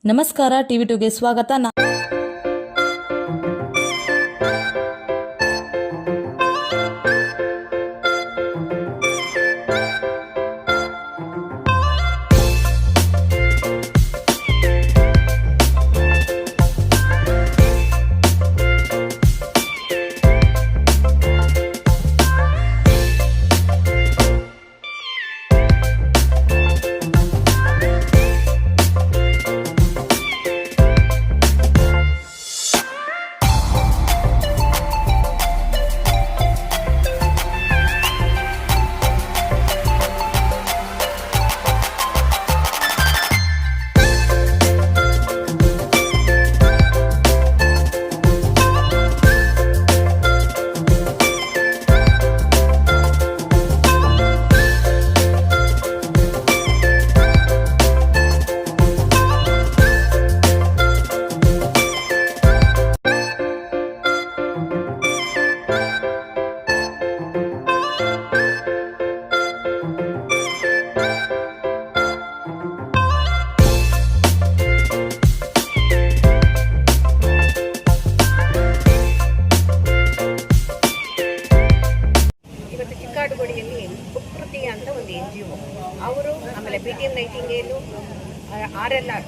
ನಮಸ್ಕಾರ TV2ಗೆ ಸ್ವಾಗತ. ಚಿಕ್ಕಾಡುಗೋಡಿಯಲ್ಲಿ ಪ್ರಕೃತಿ ಅಂತ ಒಂದು NGO ಅವರು ಆಮೇಲೆ BTM ನೈಟಿಂಗೇಲು RLR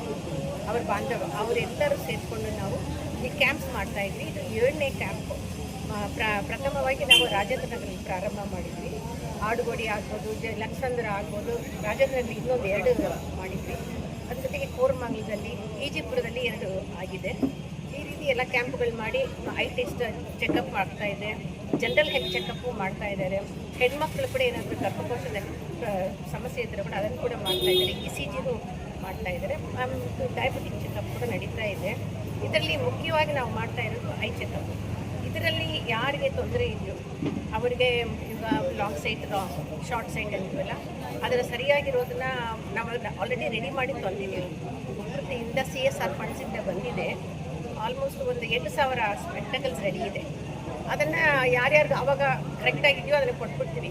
ಅವ್ರ ಬಾಂಧವರು ಅವರೆಲ್ಲರೂ ಸೇರಿಕೊಂಡು ನಾವು ಈ ಕ್ಯಾಂಪ್ಸ್ ಮಾಡ್ತಾ ಇದ್ವಿ. ಇದು 7ನೇ ಕ್ಯಾಂಪ್. ಪ್ರಥಮವಾಗಿ ನಾವು ರಾಜೇಂದ್ರ ನಗರದಲ್ಲಿ ಪ್ರಾರಂಭ ಮಾಡಿದ್ವಿ. ಆಡುಗೋಡಿ ಆಗ್ಬೋದು, ಲಕ್ಷಂದ್ರ ಆಗ್ಬೋದು, ರಾಜೇಂದ್ರನಲ್ಲಿ ಇನ್ನೊಂದು 2 ಮಾಡಿದ್ವಿ. ಅದ್ರ ಜೊತೆಗೆ ಕೋರಮಂಗಲದಲ್ಲಿ, ಈಜಿಪುರದಲ್ಲಿ 2 ಆಗಿದೆ. ಈ ರೀತಿ ಎಲ್ಲ ಕ್ಯಾಂಪ್ಗಳು ಮಾಡಿ ಐ ಟೆಸ್ಟ್ ಚೆಕಪ್ ಮಾಡ್ತಾ ಇದೆ, ಜನರಲ್ ಹೆಲ್ತ್ ಚೆಕಪ್ಪು ಮಾಡ್ತಾ ಇದ್ದಾರೆ. ಹೆಣ್ಮಕ್ಳು ಕೂಡ ಏನಾದರೂ ಗರ್ಭಕೋಶದ ಸಮಸ್ಯೆ ಇದ್ದರೆ ಕೂಡ ಅದನ್ನು ಕೂಡ ಮಾಡ್ತಾ ಇದ್ದಾರೆ. ECGನೂ ಮಾಡ್ತಾ ಇದ್ದಾರೆ. ಡಯಾಬಿಟಿಕ್ ಚೆಕಪ್ ಕೂಡ ನಡೀತಾ ಇದೆ. ಇದರಲ್ಲಿ ಮುಖ್ಯವಾಗಿ ನಾವು ಮಾಡ್ತಾ ಇರೋದು ಐ ಚೆಕಪ್. ಇದರಲ್ಲಿ ಯಾರಿಗೆ ತೊಂದರೆ ಇದೆಯೋ ಅವರಿಗೆ ಈಗ ಲಾಂಗ್ ಸೈಟ್, ಶಾರ್ಟ್ ಸೈಟ್ ಅಂತೀವಲ್ಲ, ಅದರ ಸರಿಯಾಗಿರೋದನ್ನ ನಾವು ಆಲ್ರೆಡಿ ರೆಡಿ ಮಾಡಿ ತಂದಿದ್ದೀವಿ. ಪ್ರಕೃತಿಯಿಂದ CSR ಫಂಡ್ಸಿಂದ ಬಂದಿದೆ. ಆಲ್ಮೋಸ್ಟ್ ಒಂದು 8,000 ಸ್ಪೆಕ್ಟಕಲ್ಸ್ ರೆಡಿ ಇದೆ. ಅದನ್ನು ಯಾರ್ಯಾರಿಗೆ ಆವಾಗ ಕರೆಕ್ಟಾಗಿದೆಯೋ ಅದನ್ನು ಕೊಟ್ಬಿಡ್ತೀವಿ.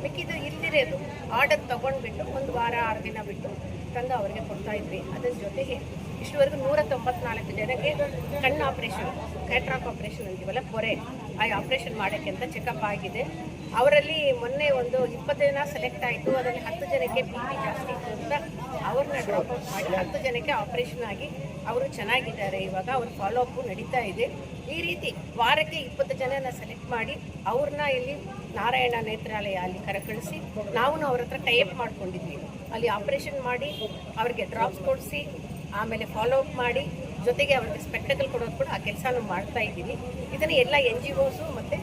ಮಿಕ್ಕಿದ್ದು ಇಲ್ದಿರೋದು ಆರ್ಡರ್ ತೊಗೊಂಡ್ಬಿಟ್ಟು 1 ವಾರ 6 ದಿನ ಬಿಟ್ಟು ತಂದು ಅವರಿಗೆ ಕೊಡ್ತಾಯಿದ್ವಿ. ಅದರ ಜೊತೆಗೆ ಇಷ್ಟುವರೆಗೂ 194 ಜನಕ್ಕೆ ಕಣ್ಣು ಆಪ್ರೇಷನ್, ಕ್ಯಾಟ್ರಾಕ್ ಆಪ್ರೇಷನ್ ಅಂತೀವಲ್ಲ, ಪೊರೆ, ಆ ಆಪ್ರೇಷನ್ ಮಾಡೋಕ್ಕೆ ಅಂತ ಚೆಕಪ್ ಆಗಿದೆ. ಅವರಲ್ಲಿ ಮೊನ್ನೆ ಒಂದು 20 ಜನ ಸೆಲೆಕ್ಟ್ ಆಯಿತು. ಅದರಲ್ಲಿ 10 ಜನಕ್ಕೆ BP ಜಾಸ್ತಿ ಇತ್ತು ಅಂತ ಅವ್ರನ್ನ ಡ್ರಾಪ್ಔಟ್ ಮಾಡಿ 10 ಜನಕ್ಕೆ ಆಪ್ರೇಷನ್ ಆಗಿ ಅವರು ಚೆನ್ನಾಗಿದ್ದಾರೆ. ಇವಾಗ ಅವ್ರ ಫಾಲೋಅಪ್ಪು ನಡೀತಾ ಇದೆ. ಈ ರೀತಿ ವಾರಕ್ಕೆ 20 ಜನನ ಸೆಲೆಕ್ಟ್ ಮಾಡಿ ಅವ್ರನ್ನ ಇಲ್ಲಿ ನಾರಾಯಣ ನೇತ್ರಾಲಯ ಅಲ್ಲಿ ಕರೆಕಳಿಸಿ ನಾವು ಅವ್ರ ಹತ್ರ ಟೈಅಪ್ ಮಾಡ್ಕೊಂಡಿದ್ವಿ. ಅಲ್ಲಿ ಆಪ್ರೇಷನ್ ಮಾಡಿ ಅವ್ರಿಗೆ ಡ್ರಾಪ್ಸ್ ಕೊಡಿಸಿ ಆಮೇಲೆ ಫಾಲೋಅಪ್ ಮಾಡಿ ಜೊತೆಗೆ ಅವ್ರಿಗೆ ಸ್ಪೆಕ್ಟಕಲ್ ಕೊಡೋದು ಕೂಡ ಆ ಕೆಲಸನೂ ಮಾಡ್ತಾ ಇದ್ದೀವಿ. ಇದನ್ನು ಎಲ್ಲ NGOಸು ಮತ್ತು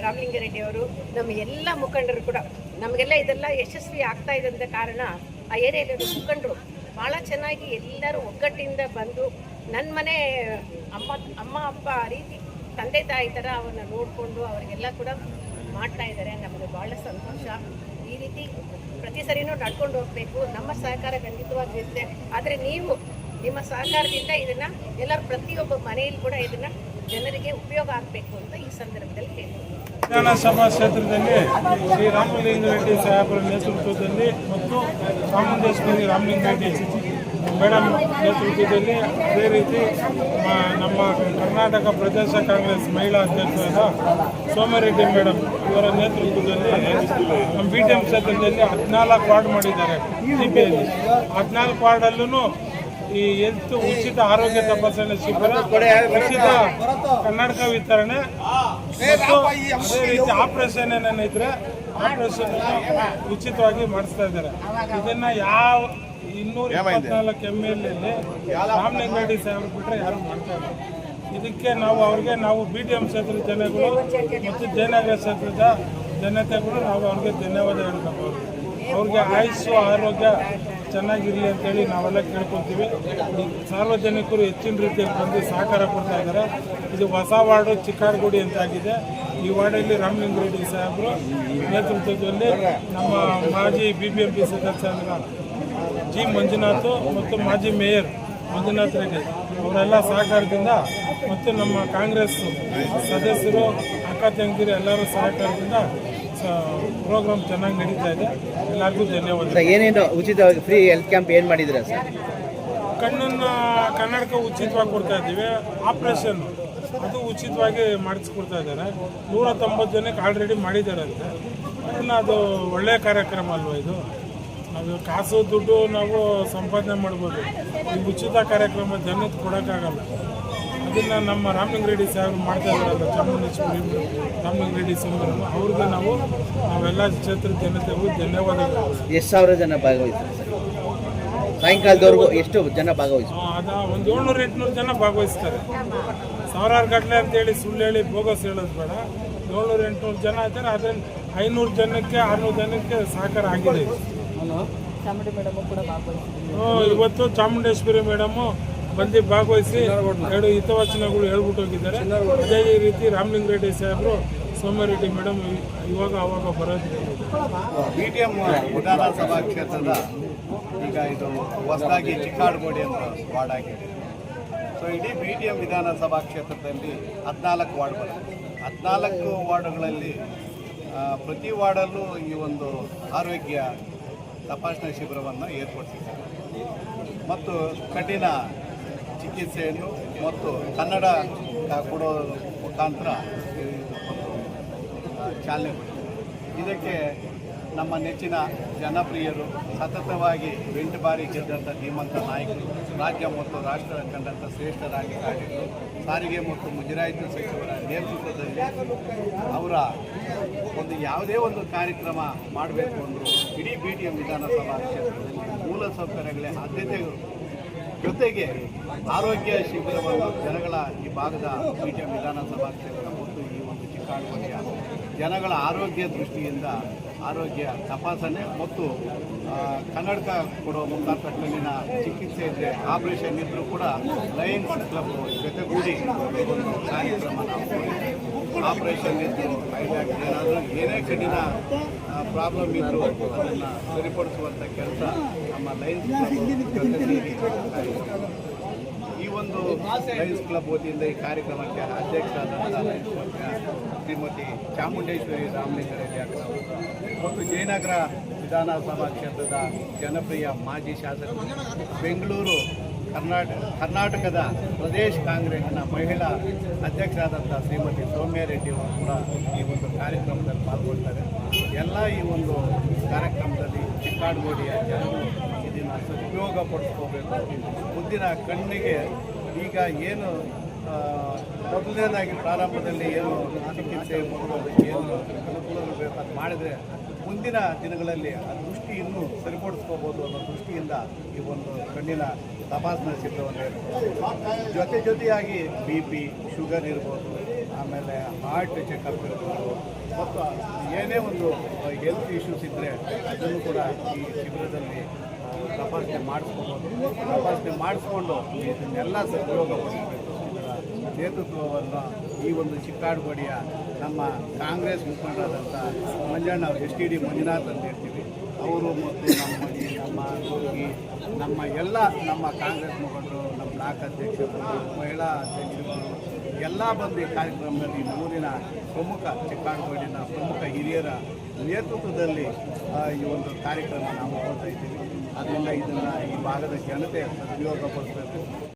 ರಾಮಲಿಂಗಾರೆಡ್ಡಿ ಅವರು, ನಮ್ಮ ಎಲ್ಲ ಮುಖಂಡರು ಕೂಡ ನಮಗೆಲ್ಲ ಇದೆಲ್ಲ ಯಶಸ್ವಿ ಆಗ್ತಾ ಇದ್ದಂಥ ಕಾರಣ ಆ ಏರಿಯಾದಲ್ಲಿ ಮುಖಂಡರು ಭಾಳ ಚೆನ್ನಾಗಿ ಎಲ್ಲರೂ ಒಗ್ಗಟ್ಟಿಂದ ಬಂದು ನನ್ನ ಮನೆ ಅಮ್ಮ ಅಪ್ಪ ಆ ರೀತಿ ತಂದೆ ತಾಯಿ ಥರ ಅವ್ರನ್ನ ನೋಡಿಕೊಂಡು ಅವರಿಗೆಲ್ಲ ಕೂಡ ಮಾಡ್ತಾ ಇದ್ದಾರೆ. ನಮಗೆ ಭಾಳ ಸಂತೋಷ. ಈ ರೀತಿ ಪ್ರತಿ ಸರಿನೂ ನಡ್ಕೊಂಡು ಹೋಗಬೇಕು. ನಮ್ಮ ಸಹಕಾರ ಖಂಡಿತವಾಗಿರುತ್ತೆ. ಆದರೆ ನೀವು ನಿಮ್ಮ ಸಹಕಾರದಿಂದ ಇದನ್ನು ಎಲ್ಲರೂ ಪ್ರತಿಯೊಬ್ಬ ಮನೆಯಲ್ಲಿ ಕೂಡ ಇದನ್ನು ಜನರಿಗೆ ಉಪಯೋಗ ಆಗಬೇಕು ಅಂತ ಈ ಸಂದರ್ಭದಲ್ಲಿ ಹೇಳ್ತೀನಿ. ವಿಧಾನಸಭಾ ಕ್ಷೇತ್ರದಲ್ಲಿ ಶ್ರೀ ರಾಮಲಿಂಗಾರೆಡ್ಡಿ ಸಾಹೇಬರ ನೇತೃತ್ವದಲ್ಲಿ ಮತ್ತು ಚಾಮುಂಡೇಶ್ವರಿ ರಾಮಲಿಂಗಾರೆಡ್ಡಿ ಮೇಡಮ್ ನೇತೃತ್ವದಲ್ಲಿ, ಅದೇ ರೀತಿ ನಮ್ಮ ಕರ್ನಾಟಕ ಪ್ರದೇಶ ಕಾಂಗ್ರೆಸ್ ಮಹಿಳಾ ಅಧ್ಯಕ್ಷರಾದ ಸೋಮರೆಡ್ಡಿ ಮೇಡಮ್ ಇವರ ನೇತೃತ್ವದಲ್ಲಿ ನಮ್ಮ BTM ಕ್ಷೇತ್ರದಲ್ಲಿ 14 ವಾರ್ಡ್ ಮಾಡಿದ್ದಾರೆ. CPಯಲ್ಲಿ 14 ವಾರ್ಡಲ್ಲೂ ಈ ಹೆಲ್ತ್ ಉಚಿತ ಆರೋಗ್ಯ ತಪಾಸಣೆ ಶಿಬಿರ, ಉಚಿತ ಕನ್ನಡಕ ವಿತರಣೆ ಮತ್ತು ಅದೇ ರೀತಿ ಆಪರೇಷನ್ ಏನೇನಿದ್ರೆ ಆಪರೇಷನ್ ಉಚಿತವಾಗಿ ಮಾಡಿಸ್ತಾ ಇದ್ದಾರೆ. ಇದನ್ನ ಯಾವ 224 MLA ರಾಮಲಿಂಗಾರೆಡ್ಡಿ ಸಾಹೇಬ್ರು ಬಿಟ್ಟರೆ ಯಾರು ಮಾಡ್ತಾ ಇಲ್ಲ. ಇದಕ್ಕೆ ನಾವು BTM ಕ್ಷೇತ್ರದ ಜನಗಳು ಮತ್ತು ಜಯನಗರ ಕ್ಷೇತ್ರದ ಜನತೆಗಳು ನಾವು ಅವ್ರಿಗೆ ಧನ್ಯವಾದ ಹೇಳ್ಬೇಕು. ಅವ್ರಿಗೆ ಆಯುಸ್ಸು ಆರೋಗ್ಯ ಚೆನ್ನಾಗಿರಲಿ ಅಂತೇಳಿ ನಾವೆಲ್ಲ ಕೇಳ್ಕೊತೀವಿ. ಈ ಸಾರ್ವಜನಿಕರು ಹೆಚ್ಚಿನ ರೀತಿಯಲ್ಲಿ ಬಂದು ಸಹಕಾರ ಕೊಡ್ತಾ ಇದ್ದಾರೆ. ಇದು ಹೊಸ ವಾರ್ಡು ಚಿಕ್ಕಾಡುಗೋಡಿ ಅಂತಾಗಿದೆ. ಈ ವಾರ್ಡಲ್ಲಿ ರಾಮಲಿಂಗಾರೆಡ್ಡಿ ಸಾಹೇಬರು ನೇತೃತ್ವದಲ್ಲಿ ನಮ್ಮ ಮಾಜಿ BBMP ಸದಸ್ಯರಾದ G ಮಂಜುನಾಥ್ ಮತ್ತು ಮಾಜಿ ಮೇಯರ್ ಮಂಜುನಾಥ್ ರೆಡ್ಡಿ ಅವರೆಲ್ಲ ಸಹಕಾರದಿಂದ ಮತ್ತು ನಮ್ಮ ಕಾಂಗ್ರೆಸ್ ಸದಸ್ಯರು ಅಕ್ಕ ತಂಗಿರು ಎಲ್ಲರೂ ಸಹಕಾರದಿಂದ ಪ್ರೋಗ್ರಾಮ್ ಚೆನ್ನಾಗಿ ನಡೀತಾ ಇದೆ. ಎಲ್ಲರಿಗೂ ಧನ್ಯವಾದ. ಏನೇನು ಉಚಿತ ಫ್ರೀ ಹೆಲ್ತ್ ಕ್ಯಾಂಪ್ ಏನು ಮಾಡಿದ್ದೀರಾ ಸರ್? ಕಣ್ಣನ್ನು ಕನ್ನಡಕ ಉಚಿತವಾಗಿ ಕೊಡ್ತಾ ಇದ್ದೀವಿ. ಆಪ್ರೇಷನ್ ಅದು ಉಚಿತವಾಗಿ ಮಾಡಿಸ್ಕೊಡ್ತಾ ಇದ್ದಾರೆ. 190 ಜನಕ್ಕೆ ಆಲ್ರೆಡಿ ಮಾಡಿದ್ದಾರಂತೆ. ಅದನ್ನು ಅದು ಒಳ್ಳೆಯ ಕಾರ್ಯಕ್ರಮ ಅಲ್ವಾ ಇದು? ನಾವು ಕಾಸು ದುಡ್ಡು ನಾವು ಸಂಪಾದನೆ ಮಾಡ್ಬೋದು. ಈ ಉಚಿತ ಕಾರ್ಯಕ್ರಮ ಜನಕ್ಕೆ ಕೊಡೋಕ್ಕಾಗಲ್ಲ. ಅದನ್ನು ನಮ್ಮ ರಾಮಲಿಂಗ ರೆಡ್ಡಿ ಸಾಹೇಬರು ಮಾಡ್ತಾ ಇದ್ದಾರಲ್ಲ, ಚಾಮುಂಡೇಶ್ವರಿ ರಾಮಲಿಂಗ ರೆಡ್ಡಿ ಸಾಹೇಬರು, ಅವ್ರಿಗೆ ನಾವೆಲ್ಲ ಕ್ಷೇತ್ರದ ಜನತೆಗೂ ಧನ್ಯವಾದಗಳು. ಎಷ್ಟು ಸಾವಿರ ಜನ ಭಾಗವಹಿಸ್ತಾರೆ ಸರ್? ಸಾಯಂಕಾಲದವರೆಗೂ ಎಷ್ಟು ಜನ ಭಾಗವಹಿಸ್ತಾರೆ? ಅದು ಒಂದು 700-800 ಜನ ಭಾಗವಹಿಸ್ತಾರೆ. ಸಾವಿರಾರು ಗಟ್ಟಲೆ ಅಂತೇಳಿ ಸುಳ್ಳು ಹೇಳಿ ಬೋಗಸ್ ಹೇಳೋದು ಬೇಡ. 700-800 ಜನ ಇದ್ದಾರೆ. ಅದರಲ್ಲಿ 500 ಜನಕ್ಕೆ 600 ಜನಕ್ಕೆ ಸಹಕಾರ ಆಗಿದೆ. ಇವತ್ತು ಚಾಮುಂಡೇಶ್ವರಿ ಮೇಡಮು ಬಂದು ಭಾಗವಹಿಸಿ 2 ಹಿತವಚನಗಳು ಹೇಳ್ಬಿಟ್ಟು ಹೋಗಿದ್ದಾರೆ. ಅದೇ ರೀತಿ ರಾಮಲಿಂಗ ರೆಡ್ಡಿ ಸಾಹೇಬರು, ಸೋಮರೆಡ್ಡಿ ಮೇಡಮ್ ಇವಾಗ ಅವಾಗ ಬರೋದು. BTM ವಿಧಾನಸಭಾ ಕ್ಷೇತ್ರದ ಈಗ ಇದು ಹೊಸದಾಗಿ ಚಿಕ್ಕಾಡಗೋಡಿ ಅಂತ ವಾರ್ಡ್ ಆಗಿದೆ. ಸೊ ಇಡೀ BTM ವಿಧಾನಸಭಾ ಕ್ಷೇತ್ರದಲ್ಲಿ 14 ವಾರ್ಡ್ ಬರುತ್ತೆ. 14 ವಾರ್ಡ್ಗಳಲ್ಲಿ ಪ್ರತಿ ವಾರ್ಡಲ್ಲೂ ಈ ಒಂದು ಆರೋಗ್ಯ ತಪಾಸಣಾ ಶಿಬಿರವನ್ನು ಏರ್ಪಡಿಸಿದ್ದಾರೆ ಮತ್ತು ಕಠಿಣ ಚಿಕಿತ್ಸೆಯನ್ನು ಮತ್ತು ಕನ್ನಡ ಕೊಡೋ ಮುಖಾಂತರ ಚಾಲನೆ ಕೊಟ್ಟಿದೆ. ಇದಕ್ಕೆ ನಮ್ಮ ನೆಚ್ಚಿನ ಜನಪ್ರಿಯರು, ಸತತವಾಗಿ 8 ಬಾರಿ ಗೆದ್ದಂಥ ಧೀಮಂತ ನಾಯಕರು, ರಾಜ್ಯ ಮತ್ತು ರಾಷ್ಟ್ರ ಕಂಡಂಥ ಶ್ರೇಷ್ಠ ರಾಜಕಾರಣಿಗಳು, ಸಾರಿಗೆ ಮತ್ತು ಮುಜರಾಯಿತು ಸಚಿವರ ನೇತೃತ್ವದಲ್ಲಿ ಅವರ ಒಂದು ಯಾವುದೇ ಒಂದು ಕಾರ್ಯಕ್ರಮ ಮಾಡಬೇಕು ಅಂದರೂ ಇಡೀ BTM ವಿಧಾನಸಭಾ ಕ್ಷೇತ್ರದಲ್ಲಿ ಮೂಲಸೌಕರ್ಯಗಳೇ ಆದ್ಯತೆಗಳು ಜೊತೆಗೆ ಆರೋಗ್ಯ ಶಿಬಿರವನ್ನು ಜನಗಳ ಈ ಭಾಗದ BTM ವಿಧಾನಸಭಾ ಕ್ಷೇತ್ರ ಮತ್ತು ಈ ಒಂದು ಚಿಕ್ಕಾಡಗೋಡಿಯ ಜನಗಳ ಆರೋಗ್ಯ ದೃಷ್ಟಿಯಿಂದ ಆರೋಗ್ಯ ತಪಾಸಣೆ ಮತ್ತು ಕನ್ನಡಕ ಕೊಡುವ ಮುಖಾಂತರ ಕಣ್ಣಿನ ಚಿಕಿತ್ಸೆ ಇದ್ದರೆ ಆಪರೇಷನ್ ಇದ್ದರೂ ಕೂಡ ಲಯನ್ಸ್ ಕ್ಲಬ್ ಜೊತೆಗೂಡಿ ಒಂದು ಕಾರ್ಯಕ್ರಮ ನಾವು ಆಪರೇಷನ್ ಇದ್ದು ಏನಾದರೂ ಏನೇ ಕಣ್ಣಿನ ಪ್ರಾಬ್ಲಮ್ ಇದ್ದರೂ ಅದನ್ನು ಸರಿಪಡಿಸುವಂಥ ಕೆಲಸ ನಮ್ಮ ಲಯನ್ಸ್ ಕ್ಲಬ್ ಜೊತೆ ಸೇರಿ ಈ ಒಂದು ಲಯನ್ಸ್ ಕ್ಲಬ್ ವತಿಯಿಂದ ಈ ಕಾರ್ಯಕ್ರಮಕ್ಕೆ ಅಧ್ಯಕ್ಷರಾದಂಥ ಲಯನ್ಸ್ ಶ್ರೀಮತಿ ಚಾಮುಂಡೇಶ್ವರಿ ರಾಮಲಿಂಗ ರೆಡ್ಡಿ ಅವರು ಮತ್ತು ಜಯನಗರ ವಿಧಾನಸಭಾ ಕ್ಷೇತ್ರದ ಜನಪ್ರಿಯ ಮಾಜಿ ಶಾಸಕರು, ಬೆಂಗಳೂರು ಕರ್ನಾಟಕದ ಪ್ರದೇಶ ಕಾಂಗ್ರೆಸ್ನ ಮಹಿಳಾ ಅಧ್ಯಕ್ಷರಾದಂಥ ಶ್ರೀಮತಿ ಸೌಮ್ಯ ರೆಡ್ಡಿ ಅವರು ಕೂಡ ಈ ಒಂದು ಕಾರ್ಯಕ್ರಮದಲ್ಲಿ ಪಾಲ್ಗೊಳ್ತಾರೆ. ಎಲ್ಲ ಈ ಒಂದು ಕಾರ್ಯಕ್ರಮದಲ್ಲಿ ಚಿಕ್ಕಾಡಗೋಡಿಯ ಜನರು ಇದನ್ನು ಸದುಪಯೋಗ ಪಡಿಸ್ಕೋಬೇಕು. ಮುಂದಿನ ಕಣ್ಣಿಗೆ ಈಗ ಏನು ಮೊದಲನೇದಾಗಿ ಪ್ರಾರಂಭದಲ್ಲಿ ಏನು ಚಿಕಿತ್ಸೆ ಮತ್ತು ಏನು ಅನುಕೂಲಗಳು ಬೇಕು ಅದು ಮಾಡಿದರೆ ಮುಂದಿನ ದಿನಗಳಲ್ಲಿ ಆ ದೃಷ್ಟಿ ಇನ್ನೂ ಸರಿಪಡಿಸ್ಕೋಬೋದು ಅನ್ನೋ ದೃಷ್ಟಿಯಿಂದ ಈ ಒಂದು ಕಣ್ಣಿನ ತಪಾಸಣಾ ಶಿಬಿರವನ್ನು ಜೊತೆಯಾಗಿ BP, ಶುಗರ್ ಇರ್ಬೋದು, ಆಮೇಲೆ ಹಾರ್ಟ್ ಚೆಕಪ್ ಇರ್ಬೋದು ಮತ್ತು ಏನೇ ಒಂದು ಹೆಲ್ತ್ ಇಶ್ಯೂಸ್ ಇದ್ದರೆ ಅದನ್ನು ಕೂಡ ಈ ಶಿಬಿರದಲ್ಲಿ ತಪಾಸಣೆ ಮಾಡಿಸ್ಕೋಬೋದು. ತಪಾಸಣೆ ಮಾಡಿಸ್ಕೊಂಡು ಇದನ್ನೆಲ್ಲ ಸದುಪಯೋಗಪಡಿಸಬೇಕು. ಇದರ ನೇತೃತ್ವವನ್ನು ಈ ಒಂದು ಚಿಕ್ಕಾಡಗೋಡಿಯ ನಮ್ಮ ಕಾಂಗ್ರೆಸ್ ಮುಖಂಡರಾದಂಥ ಮಂಜಣ್ಣ STD ಮಂಜುನಾಥ್ ಅಂತ ಹೇಳ್ತೀವಿ, ಅವರು ಮತ್ತು ನಮ್ಮ ಎಲ್ಲ ನಮ್ಮ ಕಾಂಗ್ರೆಸ್ ಮುಖಂಡರು, ನಮ್ಮ ಬ್ಲಾಕ್ ಅಧ್ಯಕ್ಷರು, ಮಹಿಳಾ ಅಧ್ಯಕ್ಷರು ಎಲ್ಲ ಬಂದು ಈ ಕಾರ್ಯಕ್ರಮದಲ್ಲಿ ಊರಿನ ಪ್ರಮುಖ ಚಿಕ್ಕಾಡಗೋಡಿನ ಪ್ರಮುಖ ಹಿರಿಯರ ನೇತೃತ್ವದಲ್ಲಿ ಈ ಒಂದು ಕಾರ್ಯಕ್ರಮ ನಾವು ಮಾಡ್ತಾ ಇದ್ದೀವಿ. ಅದರಿಂದ ಇದನ್ನು ಈ ಭಾಗದ ಜನತೆ ಸದುಪಯೋಗಪಡಿಸಬೇಕು.